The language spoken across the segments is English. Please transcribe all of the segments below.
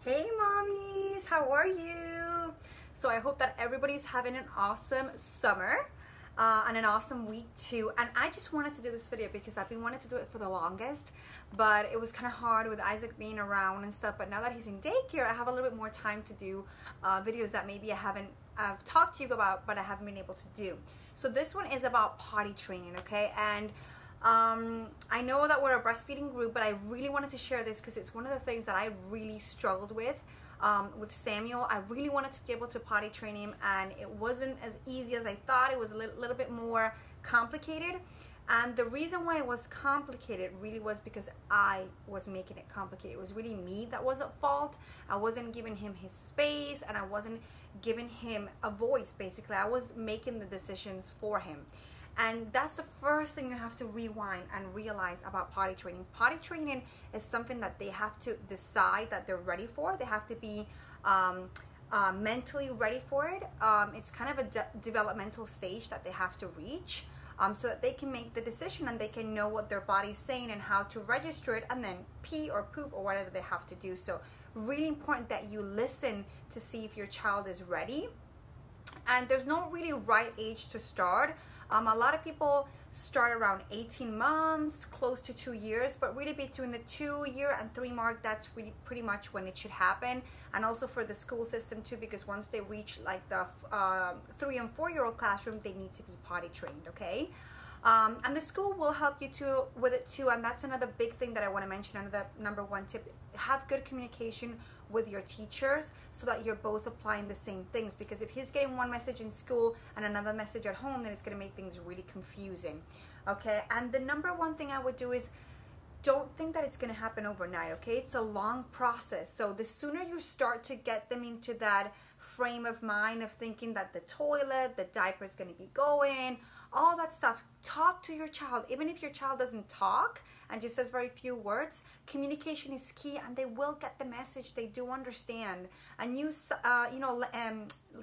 Hey mommies, how are you? So I hope that everybody's having an awesome summer and an awesome week too. And I just wanted to do this video because I've been wanting to do it for the longest, but it was kind of hard with Isaac being around and stuff. But now that he's in daycare, I have a little bit more time to do videos that maybe I've talked to you about, but I haven't been able to do. So this one is about potty training, okay? And I know that we're a breastfeeding group, but I really wanted to share this because it's one of the things that I really struggled with Samuel. I really wanted to be able to potty train him, and it wasn't as easy as I thought. It was a little bit more complicated, and the reason why it was complicated really was because I was making it complicated. It was really me that was at fault. I wasn't giving him his space, and I wasn't giving him a voice. Basically, I was making the decisions for him. And that's the first thing you have to rewind and realize about potty training. Potty training is something that they have to decide that they're ready for. They have to be mentally ready for it. It's kind of a developmental stage that they have to reach so that they can make the decision and they can know what their body's saying and how to register it and then pee or poop or whatever they have to do. So really important that you listen to see if your child is ready. And there's no really right age to start. A lot of people start around 18 months, close to 2 years, but really between the 2-year and 3 mark, that's really pretty much when it should happen. And also for the school system too, because once they reach like the 3 and 4-year-old classroom, they need to be potty trained, okay? And the school will help you with it too, and that's another big thing that I want to mention. Another number one tip: have good communication with your teachers so that you're both applying the same things, because if he's getting one message in school and another message at home, then it's going to make things really confusing, okay? And the number one thing I would do is don't think that it's going to happen overnight, okay? It's a long process. So the sooner you start to get them into that frame of mind of thinking that the toilet, the diaper is going to be going, all that stuff, talk to your child. Even if your child doesn't talk and just says very few words, communication is key, and they will get the message. They do understand, and use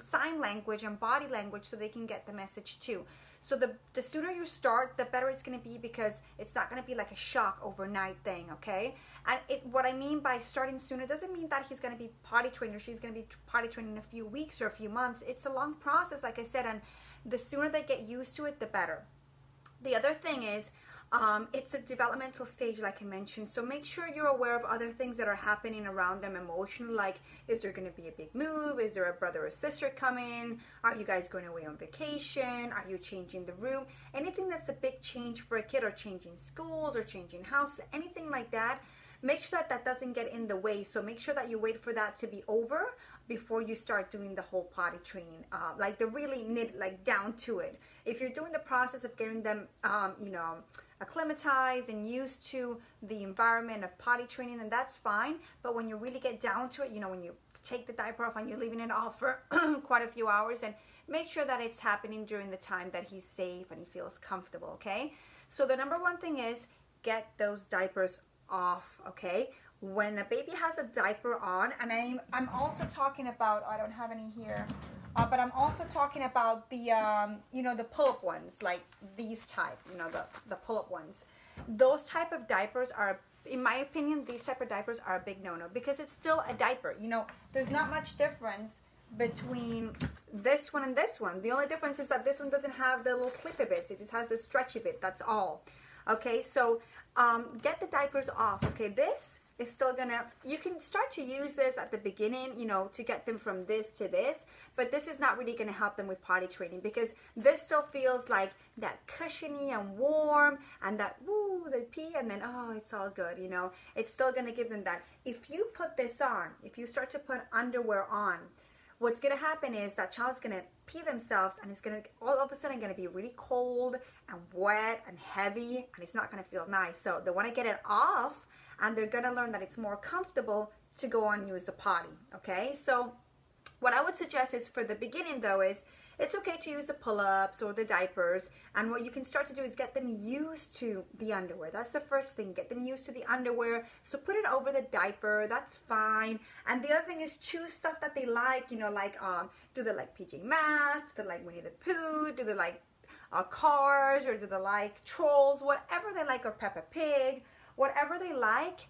sign language and body language so they can get the message too. So the sooner you start, the better it's going to be, because it's not going to be like a shock overnight thing, okay? And what I mean by starting sooner doesn't mean that he's going to be potty trained or she's going to be potty trained in a few weeks or a few months. It's a long process, like I said, and the sooner they get used to it, the better. The other thing is, it's a developmental stage, like I mentioned, so make sure you're aware of other things that are happening around them emotionally, like is there going to be a big move, is there a brother or sister coming, are you guys going away on vacation, are you changing the room, anything that's a big change for a kid, or changing schools or changing house, anything like that. Make sure that that doesn't get in the way. So make sure that you wait for that to be over before you start doing the whole potty training, like the really down to it. If you're doing the process of getting them, acclimatized and used to the environment of potty training, then that's fine. But when you really get down to it, when you take the diaper off and you're leaving it off for quite a few hours, and make sure that it's happening during the time that he's safe and he feels comfortable, okay? So the number one thing is get those diapers off, okay? When a baby has a diaper on, and I'm also talking about, I don't have any here, but I'm also talking about the the pull-up ones, like these type, the pull-up ones. Those type of diapers are, in my opinion, these type of diapers are a big no-no, because it's still a diaper. There's not much difference between this one and this one. The only difference is that this one doesn't have the little clippy bits. It just has the stretchy bit. That's all. Okay, so get the diapers off. Okay, this is still gonna, you can start to use this at the beginning, to get them from this to this, but this is not really gonna help them with potty training, because this still feels like that cushiony and warm, and that, woo, they pee, and then, oh, it's all good, It's still gonna give them that. If you put this on, if you start to put underwear on, what's going to happen is that child's going to pee themselves, and it's going to all of a sudden going to be really cold and wet and heavy, and it's not going to feel nice. So they want to get it off, and they're going to learn that it's more comfortable to go on and use the potty, okay? So what I would suggest is, for the beginning though, is it's okay to use the pull-ups or the diapers, and what you can start to do is get them used to the underwear. That's the first thing, get them used to the underwear. So put it over the diaper, that's fine. And the other thing is, choose stuff that they like, do they like PJ Masks, do they like Winnie the Pooh, do they like Cars, or do they like Trolls, whatever they like, or Peppa Pig, whatever they like.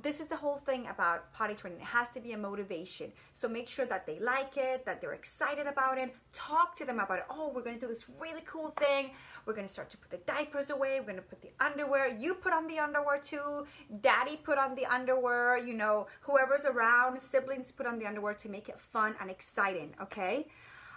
this is the whole thing about potty training. It has to be a motivation. So make sure that they like it, that they're excited about it. Talk to them about it. Oh, we're going to do this really cool thing. We're going to start to put the diapers away. We're going to put the underwear. You put on the underwear too. Daddy put on the underwear. You know, whoever's around, siblings put on the underwear to make it fun and exciting, okay?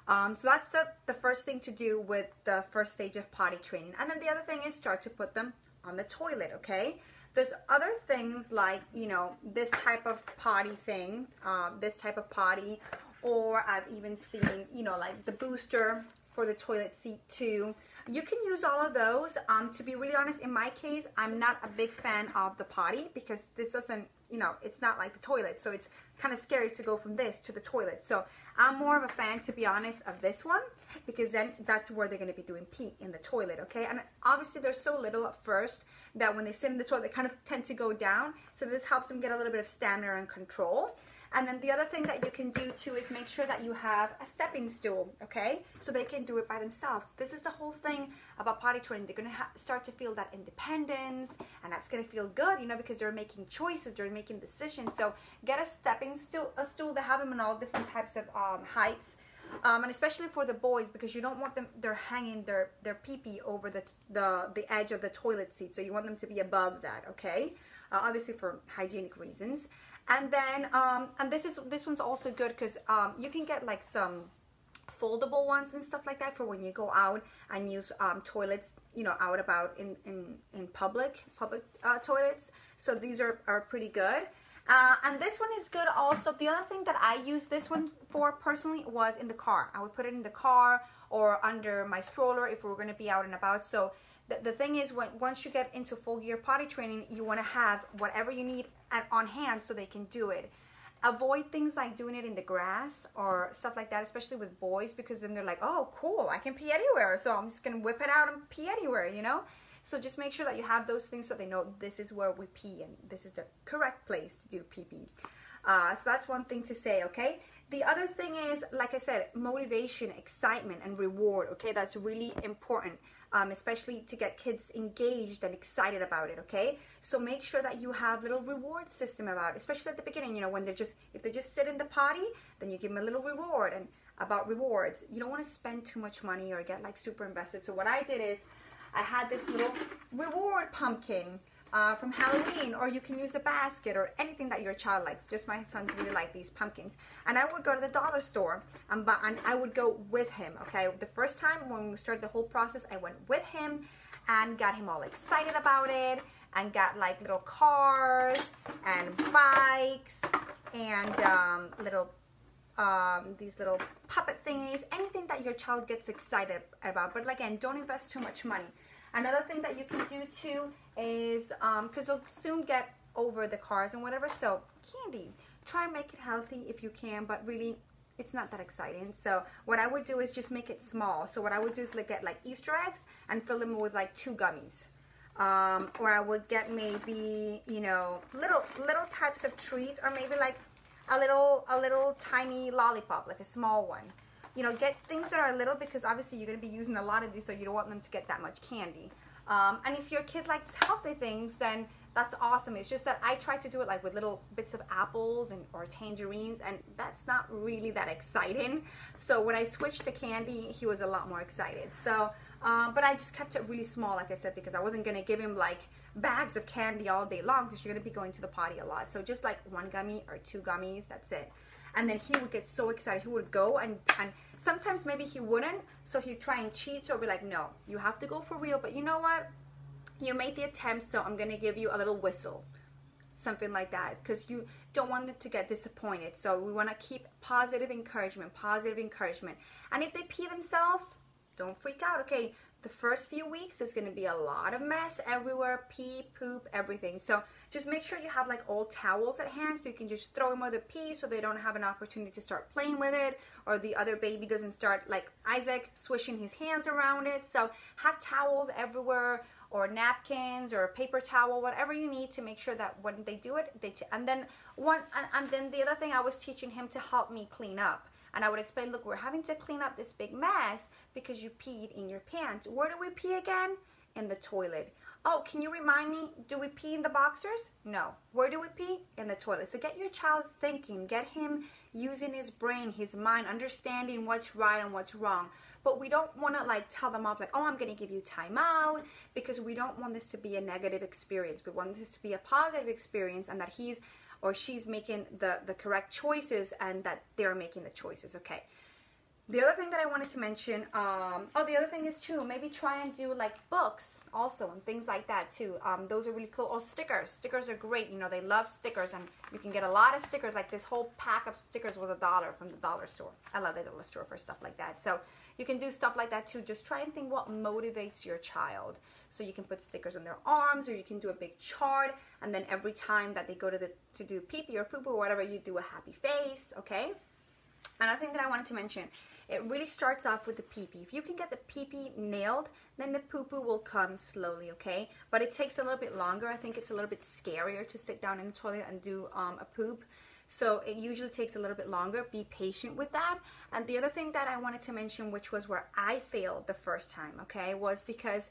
So that's the first thing to do with the first stage of potty training. And then the other thing is start to put them on the toilet, okay? There's other things like, you know, this type of potty thing, this type of potty, or I've even seen, you know, like the booster for the toilet seat too. You can use all of those. To be really honest, in my case, I'm not a big fan of the potty because this doesn't, you know, it's not like the toilet. So it's kind of scary to go from this to the toilet. So I'm more of a fan, to be honest, of this one because then that's where they're going to be doing pee, in the toilet, okay? And obviously they're so little at first that when they sit in the toilet, they kind of tend to go down. So this helps them get a little bit of stamina and control. And then the other thing that you can do too is make sure that you have a stepping stool, okay? So they can do it by themselves. This is the whole thing about potty training. They're gonna start to feel that independence, and that's gonna feel good, you know, because they're making choices, they're making decisions. So get a stepping stool, they have them in all different types of heights. And especially for the boys, because you don't want them, they're hanging their pee-pee over the edge of the toilet seat. So you want them to be above that, okay? Obviously for hygienic reasons. And then, and this one's also good because you can get like some foldable ones and stuff like that for when you go out and use toilets, you know, out about in public toilets. So these are pretty good. And this one is good also. The other thing that I use this one for personally was in the car. I would put it in the car or under my stroller if we were going to be out and about. So the thing is, once you get into full gear potty training, you want to have whatever you need on hand so they can do it. Avoid things like doing it in the grass or stuff like that, especially with boys, because then they're like, oh, cool, I can pee anywhere, so I'm just going to whip it out and pee anywhere, you know? So just make sure that you have those things so they know this is where we pee and this is the correct place to do pee-pee. So that's one thing to say, okay? The other thing is, like I said, motivation, excitement, and reward, okay? That's really important, especially to get kids engaged and excited about it, okay? So make sure that you have little reward system about it, especially at the beginning, you know, when if they just sit in the potty, then you give them a little reward. And about rewards, you don't want to spend too much money or get like super invested. So what I did is I had this little reward pumpkin from Halloween, or you can use a basket or anything that your child likes. Just my son really like these pumpkins. And I would go to the dollar store and I would go with him, okay? The first time when we started the whole process, I went with him and got him all excited about it and got like little cars and bikes and these little puppet thingies, anything that your child gets excited about. But again, don't invest too much money. Another thing that you can do too is, because you'll soon get over the cars and whatever, so candy. Try and make it healthy if you can, but really, it's not that exciting. So what I would do is just make it small. So what I would do is get like Easter eggs and fill them with like 2 gummies. Or I would get maybe, you know, little types of treats, or maybe like a little tiny lollipop, like a small one. You know, get things that are little, because obviously you're going to be using a lot of these, so you don't want them to get that much candy. And if your kid likes healthy things, then that's awesome. It's just that I try to do it like with little bits of apples or tangerines, and that's not really that exciting. So when I switched to candy, he was a lot more excited. So, but I just kept it really small, like I said, because I wasn't going to give him like bags of candy all day long, because you're going to be going to the potty a lot. So just like 1 gummy or 2 gummies, that's it. And then he would get so excited. He would go and sometimes maybe he wouldn't. So he'd try and cheat. So I'd be like, no, you have to go for real. But you know what? You made the attempt, so I'm going to give you a little whistle. Something like that. Because you don't want them to get disappointed. So we want to keep positive encouragement, positive encouragement. And if they pee themselves, don't freak out. Okay, the first few weeks there's going to be a lot of mess everywhere, pee, poop, everything. So just make sure you have like old towels at hand, so you can just throw them with a pee, so they don't have an opportunity to start playing with it, or the other baby doesn't start like Isaac swishing his hands around it. So have towels everywhere, or napkins or a paper towel, whatever you need to make sure that when they do it, and then the other thing, I was teaching him to help me clean up. And I would explain, look, we're having to clean up this big mess because you peed in your pants. Where do we pee again? In the toilet. Oh, can you remind me, do we pee in the boxers? No. Where do we pee? In the toilet. So get your child thinking, get him using his brain, his mind, understanding what's right and what's wrong. But we don't want to like tell them off like, oh, I'm going to give you time out, because we don't want this to be a negative experience. We want this to be a positive experience, and that he's or she's making the correct choices, and that they're making the choices. Okay. The other thing that I wanted to mention, the other thing is too, maybe try and do like books also and things like that too. Those are really cool. Oh, stickers. Stickers are great. You know, they love stickers, and you can get a lot of stickers. Like this whole pack of stickers was $1 from the dollar store. I love the dollar store for stuff like that. So you can do stuff like that too. Just try and think what motivates your child. So you can put stickers on their arms, or you can do a big chart, and then every time that they go to do pee-pee or poo-poo or whatever, you do a happy face, okay? Another thing that I wanted to mention, it really starts off with the pee-pee. If you can get the pee-pee nailed, then the poo-poo will come slowly, okay? But it takes a little bit longer. I think it's a little bit scarier to sit down in the toilet and do a poop. So it usually takes a little bit longer. Be patient with that. And the other thing that I wanted to mention, which was where I failed the first time, okay, was because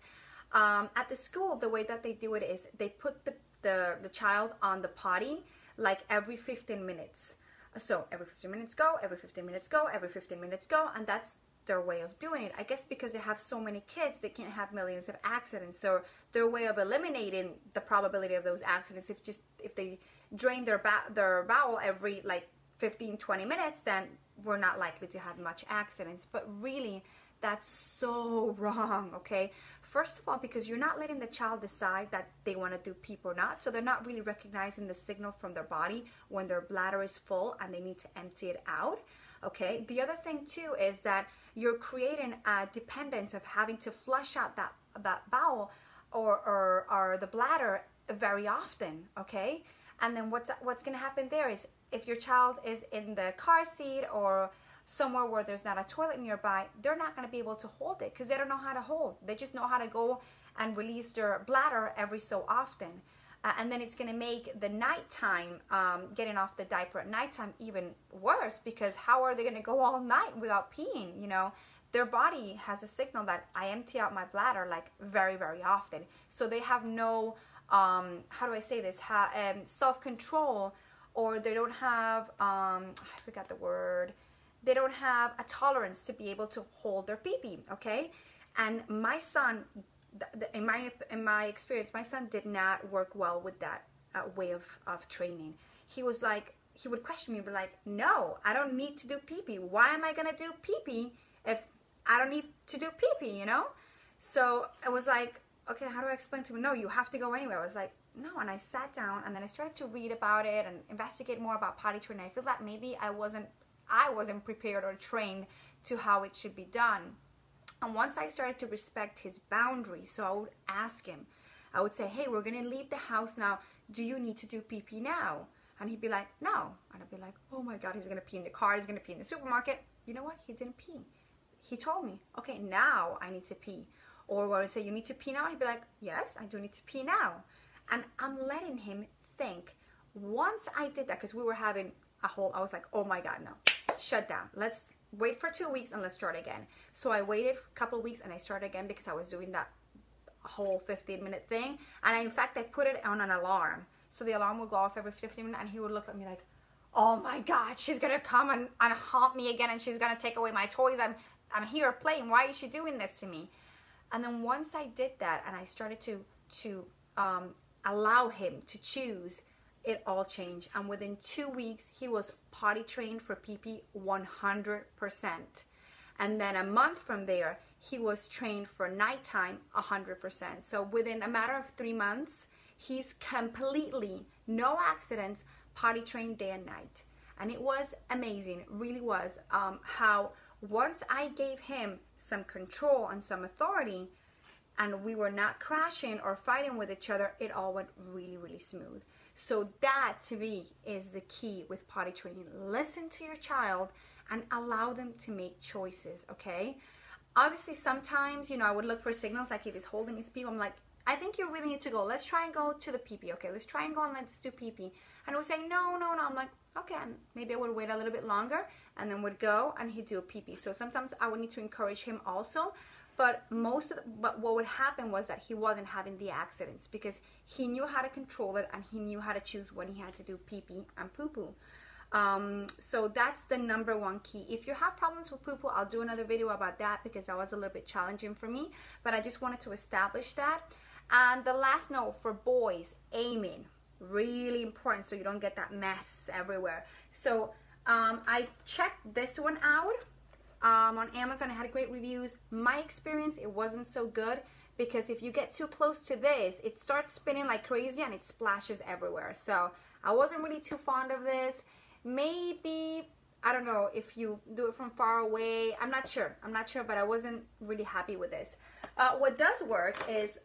at the school, the way that they do it is they put the child on the potty like every 15 minutes. So every 15 minutes go, every 15 minutes go, every 15 minutes go, and that's their way of doing it. I guess because they have so many kids, they can't have millions of accidents. So their way of eliminating the probability of those accidents, if they drain their bowel every like 15-20 minutes, then we're not likely to have much accidents. But really, that's so wrong, okay? First of all, because you're not letting the child decide that they want to do pee or not, so they're not really recognizing the signal from their body when their bladder is full and they need to empty it out, okay? The other thing too is that you're creating a dependence of having to flush out that bowel or the bladder very often, okay? And then what's going to happen there is if your child is in the car seat or somewhere where there's not a toilet nearby, they're not going to be able to hold it because they don't know how to hold. They just know how to go and release their bladder every so often. And then it's going to make the nighttime, getting off the diaper at nighttime even worse, because how are they going to go all night without peeing? You know, their body has a signal that I empty out my bladder like very, very often. So they have no, how do I say this, self-control, or they don't have, I forgot the word, they don't have a tolerance to be able to hold their pee-pee, okay? And my son, in my experience, my son did not work well with that way of training. He was like, he would question me, but like, no, I don't need to do pee-pee. Why am I gonna do pee-pee if I don't need to do pee-pee, you know? So it was like, okay, how do I explain to him? No, you have to go anywhere. I was like, no, and I sat down and then I started to read about it and investigate more about potty training. I feel that maybe I wasn't prepared or trained to how it should be done. And once I started to respect his boundaries, so I would ask him, I would say, hey, we're going to leave the house now. Do you need to do pee-pee now? And he'd be like, no. And I'd be like, oh my God, he's going to pee in the car. He's going to pee in the supermarket. You know what? He didn't pee. He told me, okay, now I need to pee. Or when I say, you need to pee now? He'd be like, yes, I do need to pee now. And I'm letting him think. Once I did that, because we were having I was like, oh my God, no. Shut down. Let's wait for 2 weeks and let's start again. So I waited a couple of weeks and I started again because I was doing that whole 15-minute thing. And in fact, I put it on an alarm. So the alarm would go off every 15 minutes and he would look at me like, oh my God, she's going to come and haunt me again and she's going to take away my toys. I'm here playing. Why is she doing this to me? And then once I did that and I started to allow him to choose, it all changed. And within 2 weeks, he was potty trained for pee-pee 100%. And then a month from there, he was trained for nighttime 100%. So within a matter of 3 months, he's completely, no accidents, potty trained day and night. And it was amazing, really was, how once I gave him some control and some authority, and we were not crashing or fighting with each other, it all went really, really smooth. So that, to me, is the key with potty training. Listen to your child and allow them to make choices, okay? Obviously, sometimes, I would look for signals, like if he's holding his pee, I'm like, I think you really need to go. Let's try and go to the pee-pee, okay? Let's try and go and let's do pee-pee. And he would say, no. I'm like, okay, and maybe I would wait a little bit longer and then would go and he'd do a pee-pee. So sometimes I would need to encourage him also. But what would happen was that he wasn't having the accidents because he knew how to control it, and he knew how to choose when he had to do pee pee and poo poo. So that's the number one key. If you have problems with poo poo, I'll do another video about that because that was a little bit challenging for me, but I just wanted to establish that. And the last note for boys, aiming, really important, so you don't get that mess everywhere. So I checked this one out on Amazon. I had great reviews. My experience, it wasn't so good because if you get too close to this, it starts spinning like crazy and it splashes everywhere. So I wasn't really too fond of this. Maybe, I don't know, if you do it from far away, I'm not sure, but I wasn't really happy with this. What does work is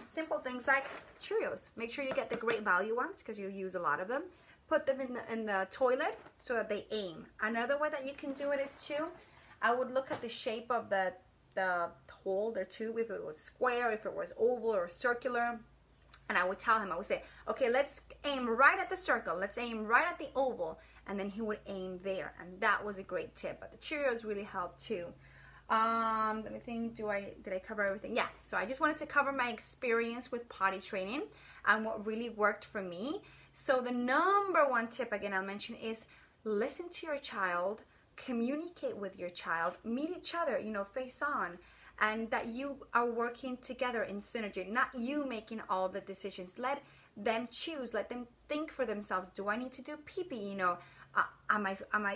simple things like Cheerios. Make sure you get the great value ones because you'll use a lot of them. Put them in the toilet so that they aim. Another way that you can do it is too, I would look at the shape of the hole, the tube, if it was square, if it was oval or circular. And I would tell him, I would say, okay, let's aim right at the circle. Let's aim right at the oval. And then he would aim there. And that was a great tip. But the Cheerios really helped too. Let me think, did I cover everything? Yeah, so I just wanted to cover my experience with potty training and what really worked for me. So the number one tip, again, I'll mention is listen to your child, communicate with your child, meet each other, you know, face on. And that you are working together in synergy, not you making all the decisions. Let them choose, let them think for themselves. Do I need to do pee-pee? You know,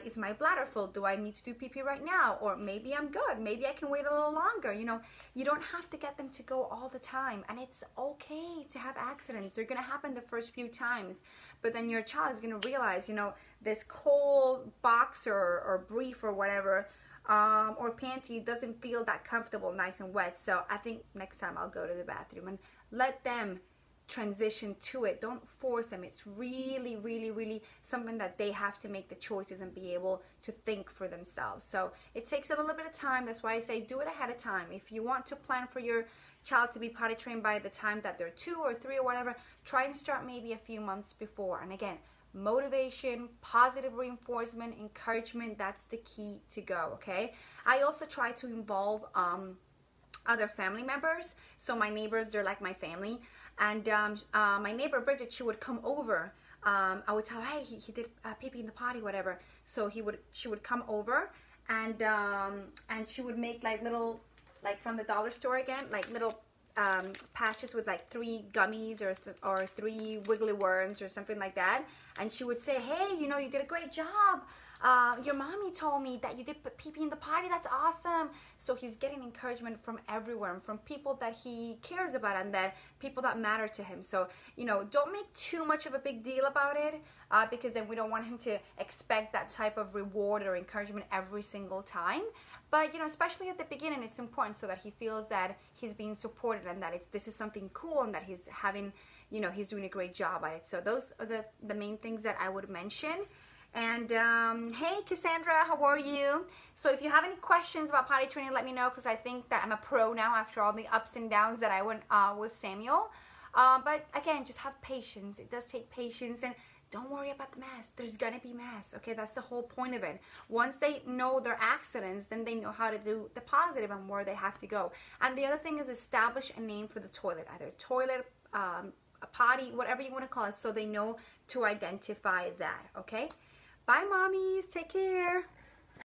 is my bladder full? Do I need to do pee-pee right now? Or maybe I'm good. Maybe I can wait a little longer. You know, you don't have to get them to go all the time. And it's okay to have accidents. They're going to happen the first few times. But then your child is going to realize, you know, this cold boxer or brief or whatever, or panty doesn't feel that comfortable, nice and wet. So I think next time I'll go to the bathroom and let them transition to it. Don't force them. It's really, really, really something that they have to make the choices and be able to think for themselves. So it takes a little bit of time. That's why I say do it ahead of time. If you want to plan for your child to be potty trained by the time that they're 2 or 3 or whatever, try and start maybe a few months before. And again, motivation, positive reinforcement, encouragement, that's the key to go, okay? I also try to involve other family members. So my neighbors, they're like my family. And my neighbor Bridget, she would come over. I would tell her, hey, he did pee-pee in the potty, whatever. So she would come over and she would make like little, like from the dollar store again, like little patches with like 3 gummies or 3 wiggly worms or something like that. And she would say, hey, you know, you did a great job. Your mommy told me that you did pee-pee in the potty. That's awesome. So he's getting encouragement from everywhere, from people that he cares about and that people that matter to him. So, you know, don't make too much of a big deal about it because then we don't want him to expect that type of reward or encouragement every single time. But, you know, especially at the beginning, it's important so that he feels that he's being supported and that this is something cool and that he's having, you know, he's doing a great job at it. So those are the main things that I would mention. And hey Cassandra, how are you? So if you have any questions about potty training, let me know, because I think that I'm a pro now after all the ups and downs that I went with Samuel. But again, just have patience. It does take patience, and don't worry about the mess. There's gonna be mess, okay? That's the whole point of it. Once they know their accidents, then they know how to do the positive and where they have to go. And the other thing is establish a name for the toilet, either toilet, a potty, whatever you want to call it, so they know to identify that, okay? Bye, mommies. Take care.